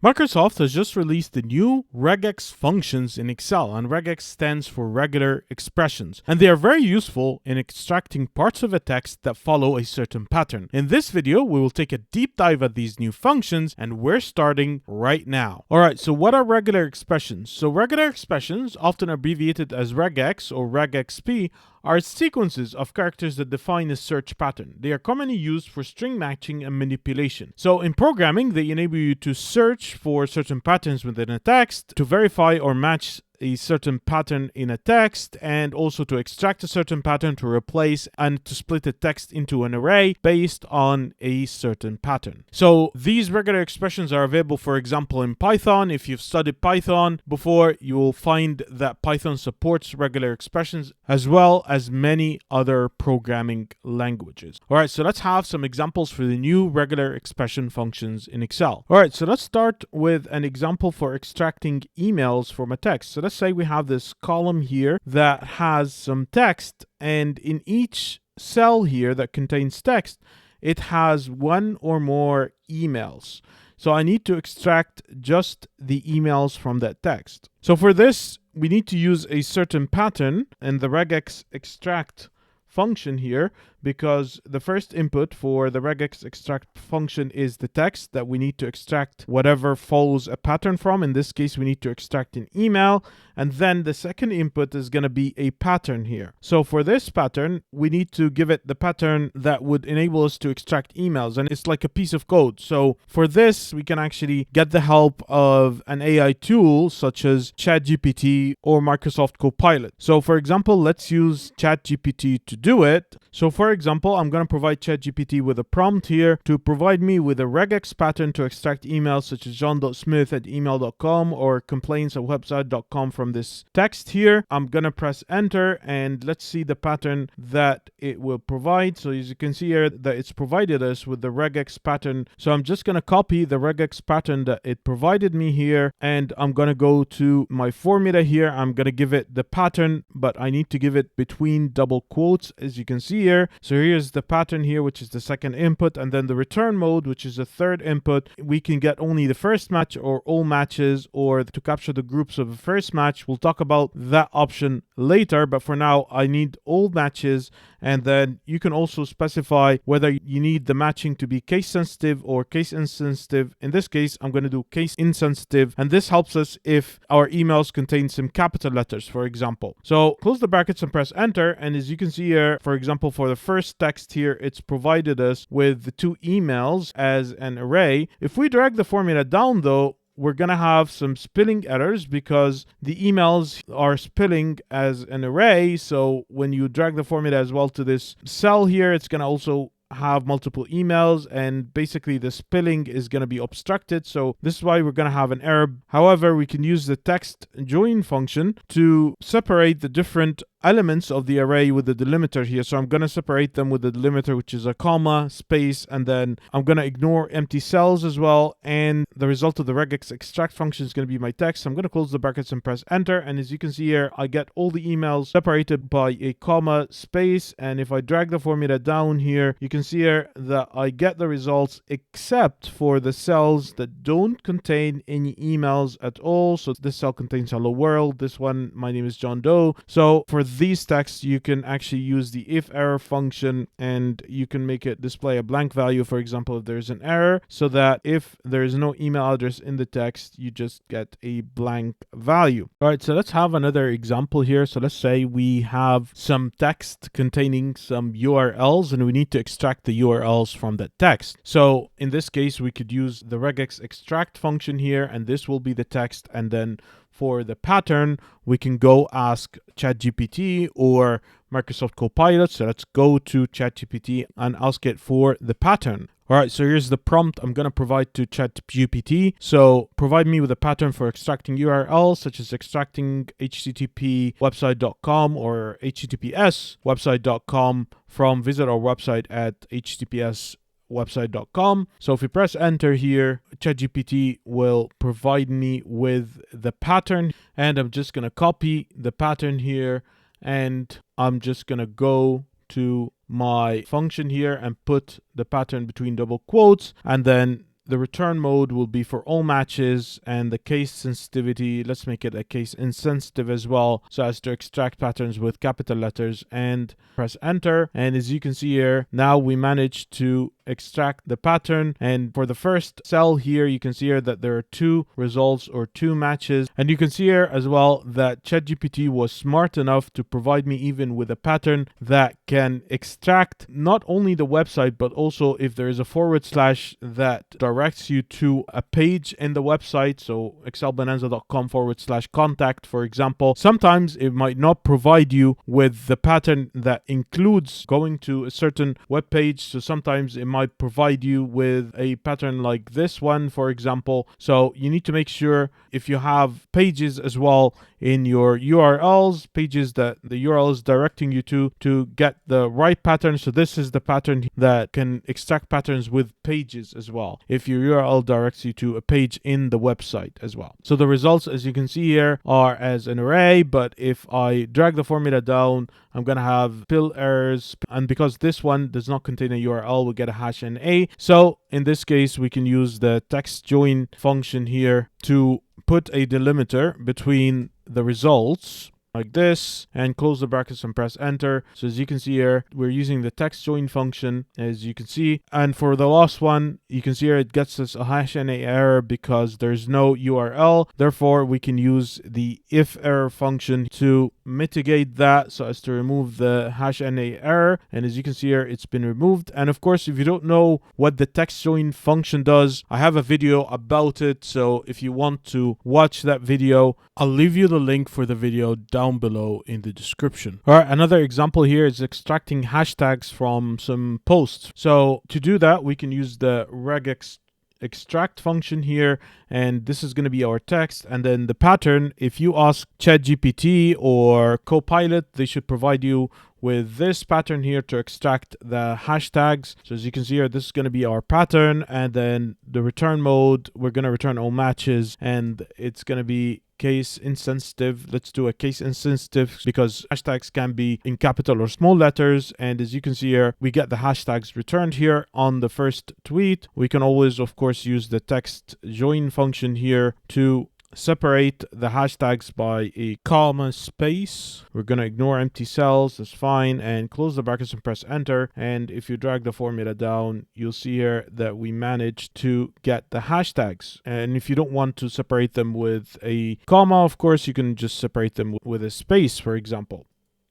Microsoft has just released the new regex functions in Excel, and regex stands for regular expressions, and they are very useful in extracting parts of a text that follow a certain pattern. In this video, we will take a deep dive at these new functions, and we're starting right now. Alright, so what are regular expressions? So regular expressions, often abbreviated as regex or regexp, are sequences of characters that define a search pattern. They are commonly used for string matching and manipulation. So in programming, they enable you to search for certain patterns within a text, to verify or match a certain pattern in a text, and also to extract a certain pattern, to replace, and to split a text into an array based on a certain pattern. So these regular expressions are available, for example, in Python. If you've studied Python before, you will find that Python supports regular expressions as well as many other programming languages. Alright, so let's have some examples for the new regular expression functions in Excel. Alright, so let's start with an example for extracting emails from a text. So let's say we have this column here that has some text, and in each cell here that contains text, it has one or more emails. So I need to extract just the emails from that text. So for this, we need to use a certain pattern in the REGEXEXTRACT function here, because the first input for the REGEXEXTRACT function is the text that we need to extract whatever follows a pattern from. In this case, we need to extract an email, and then the second input is going to be a pattern here. So for this pattern, we need to give it the pattern that would enable us to extract emails, and it's like a piece of code. So for this, we can actually get the help of an AI tool such as ChatGPT or Microsoft Copilot. So for example, let's use ChatGPT to do it. So for example, I'm going to provide ChatGPT with a prompt here to provide me with a regex pattern to extract emails such as john.smith@email.com or complaints@website.com from this text here. I'm going to press enter, and let's see the pattern that it will provide. So as you can see here, that it's provided us with the regex pattern. So I'm just going to copy the regex pattern that it provided me here, and I'm going to go to my formula here. I'm going to give it the pattern, but I need to give it between double quotes, as you can see here. So here's the pattern here, which is the second input, and then the return mode, which is the third input. We can get only the first match or all matches, or to capture the groups of the first match. We'll talk about that option later, but for now I need all matches. And then you can also specify whether you need the matching to be case sensitive or case insensitive. In this case, I'm going to do case insensitive, and this helps us if our emails contain some capital letters, for example. So close the brackets and press enter, and as you can see here, for example, for the first text here, it's provided us with the two emails as an array. If we drag the formula down though, we're going to have some spelling errors because the emails are spelling as an array. So when you drag the formula as well to this cell here, it's going to also have multiple emails, and basically the spelling is going to be obstructed. So this is why we're going to have an error. However, we can use the TEXTJOIN function to separate the different elements of the array with the delimiter here. So I'm going to separate them with the delimiter, which is a comma, space, and then I'm going to ignore empty cells as well. And the result of the REGEXEXTRACT function is going to be my text. I'm going to close the brackets and press enter. And as you can see here, I get all the emails separated by a comma, space. And if I drag the formula down here, you can see here that I get the results except for the cells that don't contain any emails at all. So this cell contains hello world. This one, my name is John Doe. So for these texts, you can actually use the if error function, and you can make it display a blank value, for example, if there's an error, so that if there is no email address in the text, you just get a blank value. All right, so let's have another example here. So let's say we have some text containing some URLs, and we need to extract the URLs from that text. So in this case, we could use the REGEXEXTRACT function here, and this will be the text, and then for the pattern, we can go ask ChatGPT or Microsoft Copilot. So let's go to ChatGPT and ask it for the pattern. All right, so here's the prompt I'm going to provide to ChatGPT. So provide me with a pattern for extracting URLs, such as extracting http website.com or https website.com from visit our website at https website.com. So if we press enter here, ChatGPT will provide me with the pattern, and I'm just going to copy the pattern here, and I'm just going to go to my function here and put the pattern between double quotes, and then the return mode will be for all matches, and the case sensitivity, let's make it a case insensitive as well, so as to extract patterns with capital letters, and press enter. And as you can see here, now we managed to extract the pattern. And for the first cell here, you can see here that there are 2 results or 2 matches. And you can see here as well that ChatGPT was smart enough to provide me even with a pattern that can extract not only the website, but also if there is a / that directs you to a page in the website. So excelbonanza.com/contact, for example. Sometimes it might not provide you with the pattern that includes going to a certain web page. So sometimes it might provide you with a pattern like this one, for example. So you need to make sure if you have pages as well in your URLs, pages that the URL is directing you to get the right pattern. So this is the pattern that can extract patterns with pages as well, if your URL directs you to a page in the website as well. So the results, as you can see here, are as an array, but if I drag the formula down, I'm going to have pill errors, and because this one does not contain a URL, we get a #NA. So in this case, we can use the TEXTJOIN function here to put a delimiter between the results like this, and close the brackets and press enter. So as you can see here, we're using the TEXTJOIN function, as you can see. And for the last one, you can see here it gets us a #NA error because there's no URL. Therefore, we can use the if error function to mitigate that, so as to remove the #NA error. And as you can see here, it's been removed. And of course, if you don't know what the TEXTJOIN function does, I have a video about it. So if you want to watch that video, I'll leave you the link for the video down below in the description. All right, another example here is extracting hashtags from some posts. So to do that, we can use the REGEXEXTRACT function here, and this is going to be our text. And then the pattern, if you ask ChatGPT or Copilot, they should provide you with this pattern here to extract the hashtags. So as you can see here, this is going to be our pattern. And then the return mode, we're going to return all matches, and it's going to be case insensitive. Let's do a case insensitive because hashtags can be in capital or small letters. And as you can see here, we get the hashtags returned here on the first tweet. We can always, of course, use the TEXTJOIN function here to separate the hashtags by a comma space. We're going to ignore empty cells, that's fine, and close the brackets and press enter. And if you drag the formula down, you'll see here that we managed to get the hashtags. And if you don't want to separate them with a comma, of course, you can just separate them with a space, for example.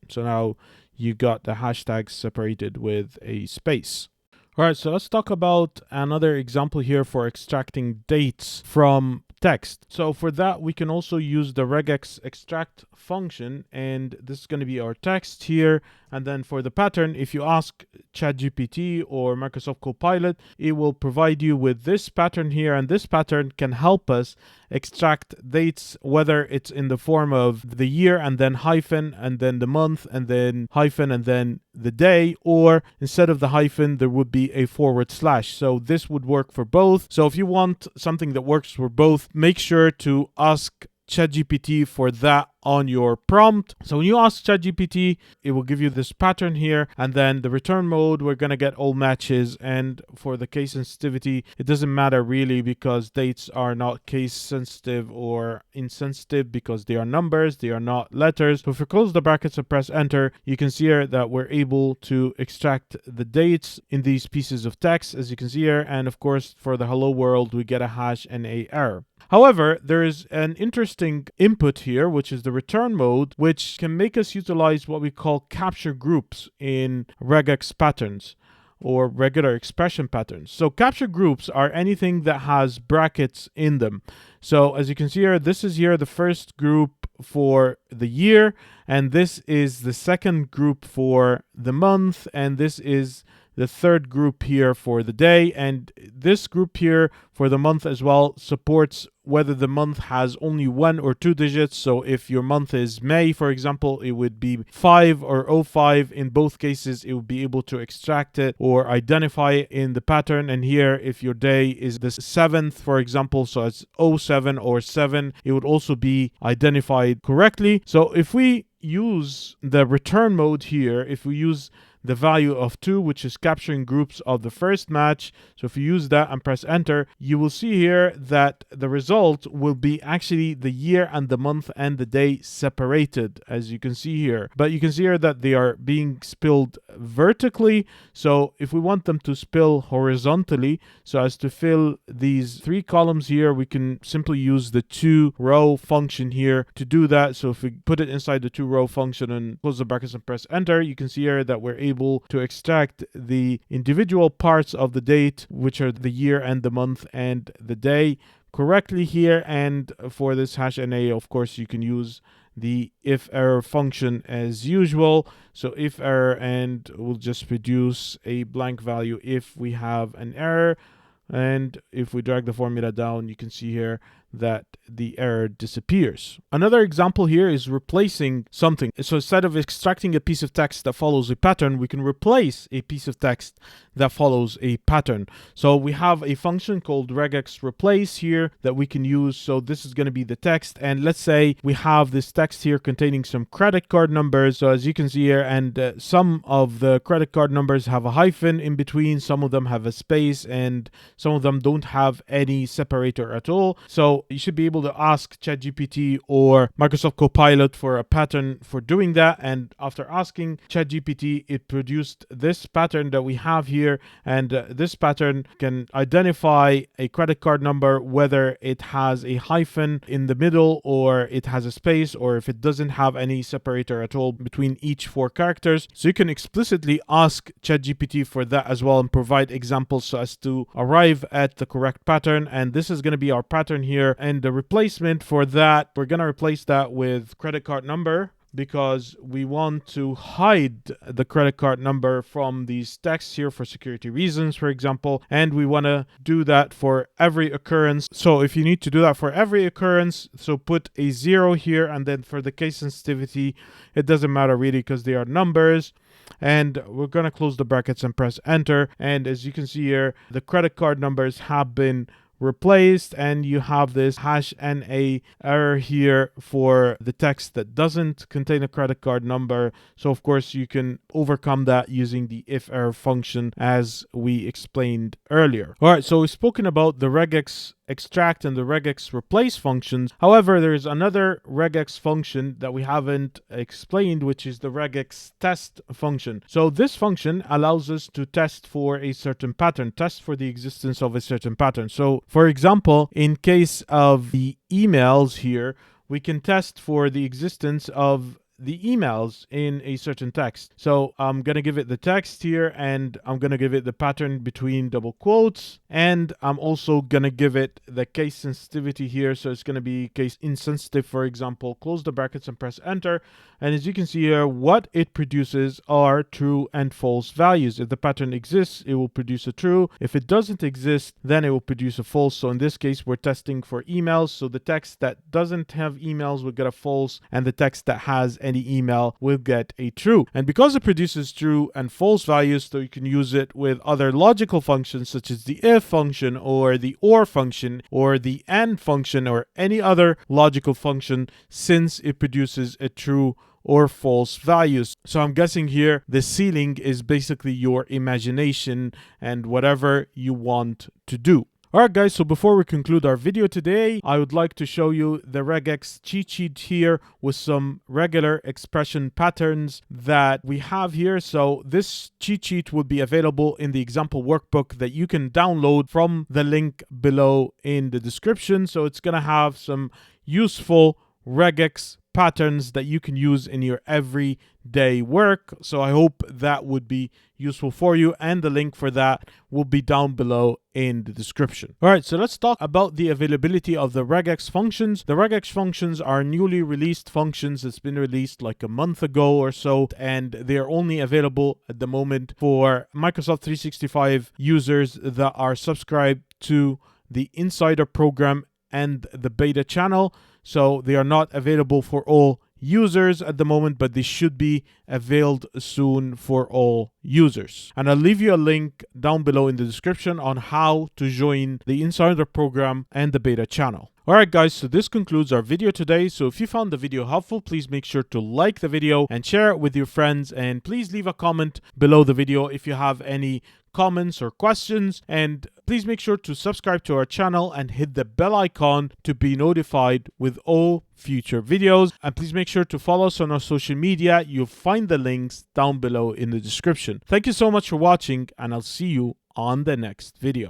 So now you got the hashtags separated with a space. All right, so let's talk about another example here for extracting dates from text. So for that, we can also use the REGEXEXTRACT function, and this is going to be our text here. And then for the pattern, if you ask ChatGPT or Microsoft Copilot, it will provide you with this pattern here, and this pattern can help us extract dates, whether it's in the form of the year and then hyphen and then the month and then hyphen and then the day, or instead of the hyphen there would be a /. So this would work for both. So if you want something that works for both, make sure to ask ChatGPT for that on your prompt. So when you ask ChatGPT, it will give you this pattern here, and then the return mode, we're going to get all matches. And for the case sensitivity, it doesn't matter really, because dates are not case sensitive or insensitive because they are numbers, they are not letters. So if you close the brackets and press enter, you can see here that we're able to extract the dates in these pieces of text, as you can see here. And of course, for the hello world, we get a #NA error. However, there is an interesting input here, which is the return mode, which can make us utilize what we call capture groups in regex patterns or regular expression patterns. So capture groups are anything that has brackets in them. So as you can see here, this is here the first group for the year, and this is the second group for the month, and this is the third group here for the day. And this group here for the month as well supports whether the month has only 1 or 2 digits. So if your month is May, for example, it would be 5 or 05. In both cases, it would be able to extract it or identify it in the pattern. And here, if your day is the 7th, for example, so it's 07 or 7, it would also be identified correctly. So if we use the return mode here, if we use the value of 2, which is capturing groups of the first match. So if you use that and press enter, you will see here that the result will be actually the year and the month and the day separated, as you can see here. But you can see here that they are being spilled vertically. So if we want them to spill horizontally, so as to fill these 3 columns here, we can simply use the 2-row function here to do that. So if we put it inside the 2-row function and close the brackets and press enter, you can see here that we're able to extract the individual parts of the date, which are the year and the month and the day, correctly here. And for this hash NA, of course, you can use the if error function as usual. So if error, and we'll just produce a blank value if we have an error. And if we drag the formula down, you can see here that the error disappears. Another example here is replacing something. So instead of extracting a piece of text that follows a pattern, we can replace a piece of text that follows a pattern. So we have a function called REGEXREPLACE here that we can use. So this is going to be the text, and let's say we have this text here containing some credit card numbers. So as you can see here, and some of the credit card numbers have a hyphen in between, some of them have a space, and some of them don't have any separator at all. So you should be able to ask ChatGPT or Microsoft Copilot for a pattern for doing that. And after asking ChatGPT, it produced this pattern that we have here. And this pattern can identify a credit card number, whether it has a hyphen in the middle or it has a space, or if it doesn't have any separator at all between each 4 characters. So you can explicitly ask ChatGPT for that as well and provide examples so as to arrive at the correct pattern. And this is going to be our pattern here. And the replacement for that, we're going to replace that with credit card number, because we want to hide the credit card number from these texts here for security reasons, for example. And we want to do that for every occurrence. So if you need to do that for every occurrence, so put a 0 here, and then for the case sensitivity, it doesn't matter really because they are numbers. And we're going to close the brackets and press enter. And as you can see here, the credit card numbers have been replaced, and you have this hash NA error here for the text that doesn't contain a credit card number. So of course you can overcome that using the if error function as we explained earlier. All right, so we've spoken about the regex extract and the regex replace functions. However, there is another regex function that we haven't explained, which is the regex test function. So this function allows us to test for a certain pattern, test for the existence of a certain pattern. So for example, in case of the emails here, we can test for the existence of the emails in a certain text. So I'm going to give it the text here, and I'm going to give it the pattern between double quotes, and I'm also going to give it the case sensitivity here. So it's going to be case insensitive, for example. Close the brackets and press enter. And as you can see here, what it produces are true and false values. If the pattern exists, it will produce a true. If it doesn't exist, then it will produce a false. So in this case, we're testing for emails. So the text that doesn't have emails will get a false, and the text that has any email will get a true. And because it produces true and false values, so you can use it with other logical functions such as the if function or the or function or the and function or any other logical function, since it produces a true or false values. So I'm guessing here the ceiling is basically your imagination and whatever you want to do. Alright guys, so before we conclude our video today, I would like to show you the regex cheat sheet here with some regular expression patterns that we have here. So this cheat sheet will be available in the example workbook that you can download from the link below in the description. So it's going to have some useful regex patterns that you can use in your everyday work. So I hope that would be useful for you, and the link for that will be down below in the description. All right, so let's talk about the availability of the regex functions. The regex functions are newly released functions. It's been released like a month ago or so, and they are only available at the moment for Microsoft 365 users that are subscribed to the Insider program and the beta channel. So they are not available for all users at the moment, but they should be availed soon for all users. And I'll leave you a link down below in the description on how to join the Insider program and the beta channel. Alright guys, so this concludes our video today. So if you found the video helpful, please make sure to like the video and share it with your friends, and please leave a comment below the video if you have any comments or questions, and please make sure to subscribe to our channel and hit the bell icon to be notified with all future videos, and please make sure to follow us on our social media. You'll find the links down below in the description. Thank you so much for watching, and I'll see you on the next video.